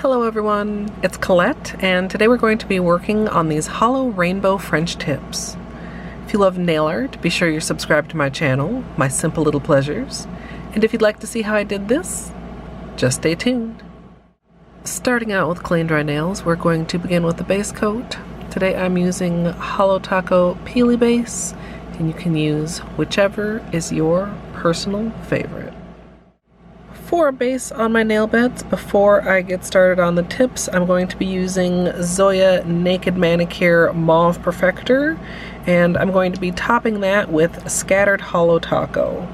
Hello everyone, it's Colette, and today we're going to be working on these Holo Rainbow French tips. If you love nail art, be sure you're subscribed to my channel, My Simple Little Pleasures, and if you'd like to see how I did this, just stay tuned. Starting out with clay and dry nails, we're going to begin with the base coat. Today I'm using Holo Taco Peely Base, and you can use whichever is your personal favorite. For a base on my nail beds, before I get started on the tips, I'm going to be using Zoya Naked Manicure Mauve Perfector, and I'm going to be topping that with scattered Holo Taco.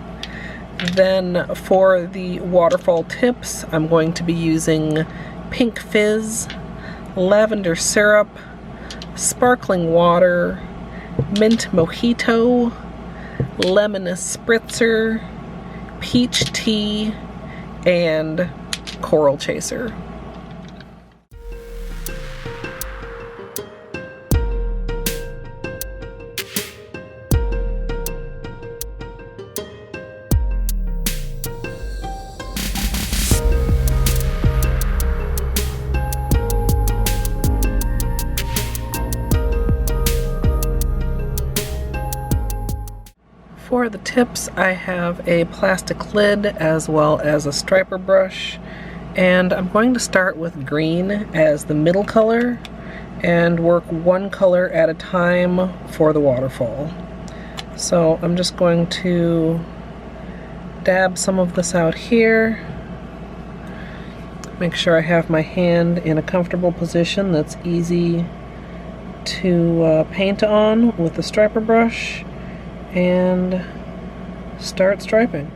Then for the waterfall tips, I'm going to be using Pink Fizz, Lavender Syrup, Sparkling Water, Mint Mojito, Lemon Spritzer, Peach Tea, and Coral Chaser. For the tips, I have a plastic lid as well as a striper brush, and I'm going to start with green as the middle color and work one color at a time for the waterfall. So I'm just going to dab some of this out here, make sure I have my hand in a comfortable position that's easy to paint on with the striper brush, and start striping.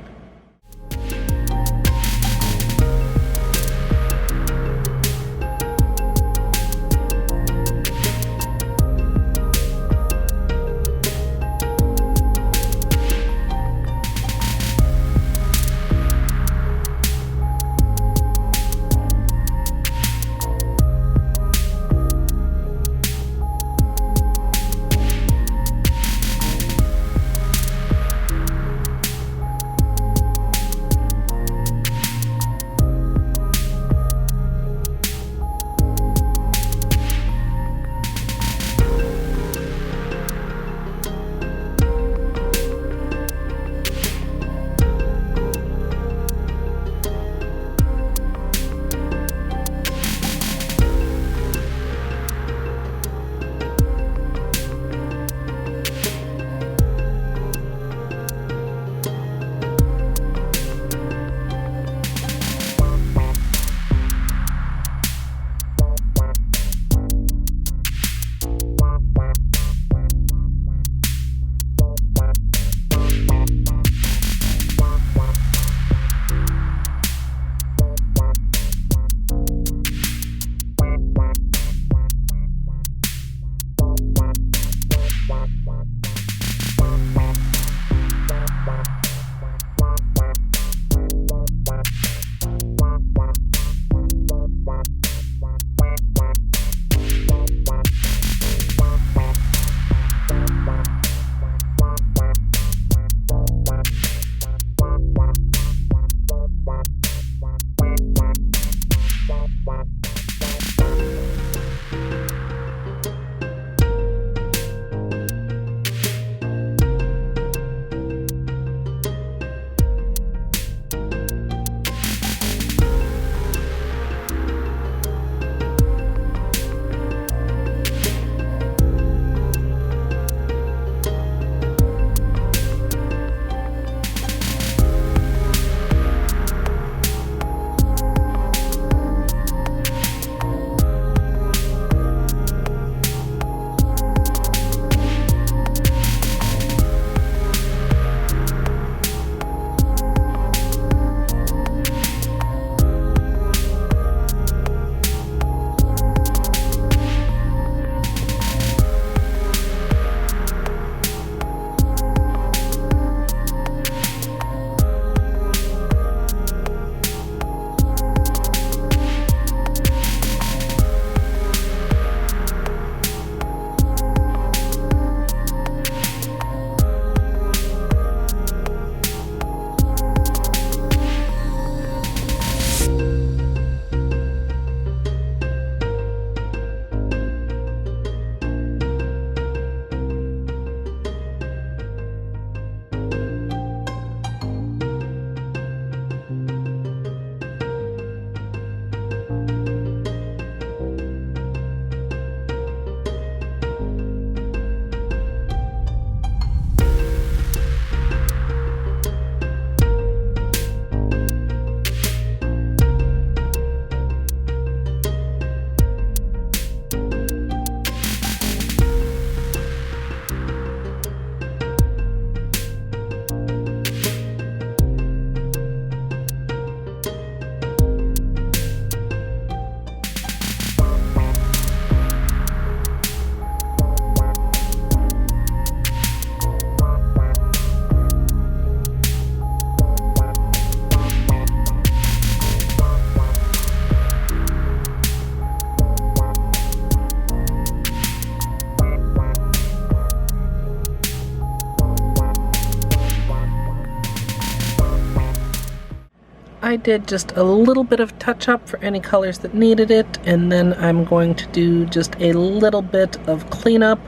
I did just a little bit of touch up for any colors that needed it, and then I'm going to do just a little bit of cleanup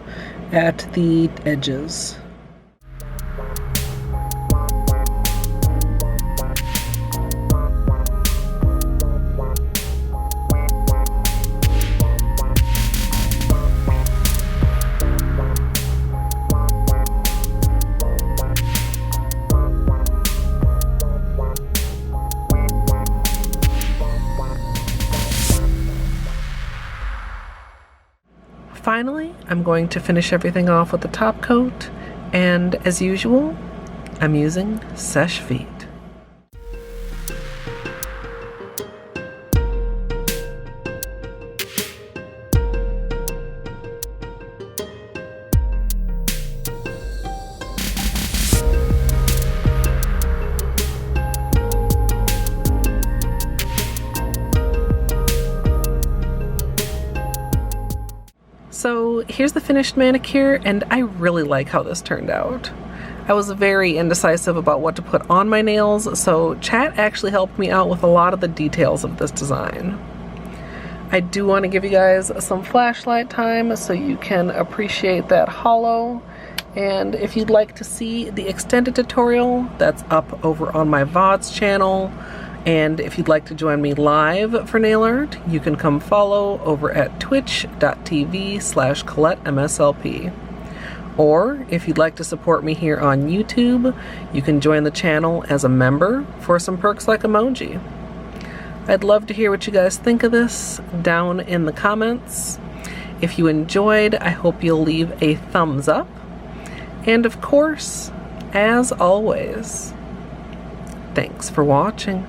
at the edges. Finally, I'm going to finish everything off with the top coat, and as usual, I'm using Seche Vite. So here's the finished manicure, and I really like how this turned out. I was very indecisive about what to put on my nails, so chat actually helped me out with a lot of the details of this design. I do want to give you guys some flashlight time so you can appreciate that holo, and if you'd like to see the extended tutorial, that's up over on my VODs channel. And if you'd like to join me live for nail art, you can come follow over at twitch.tv/Colette MSLP. Or if you'd like to support me here on YouTube, you can join the channel as a member for some perks like emoji. I'd love to hear what you guys think of this down in the comments. If you enjoyed, I hope you'll leave a thumbs up. And of course, as always, thanks for watching.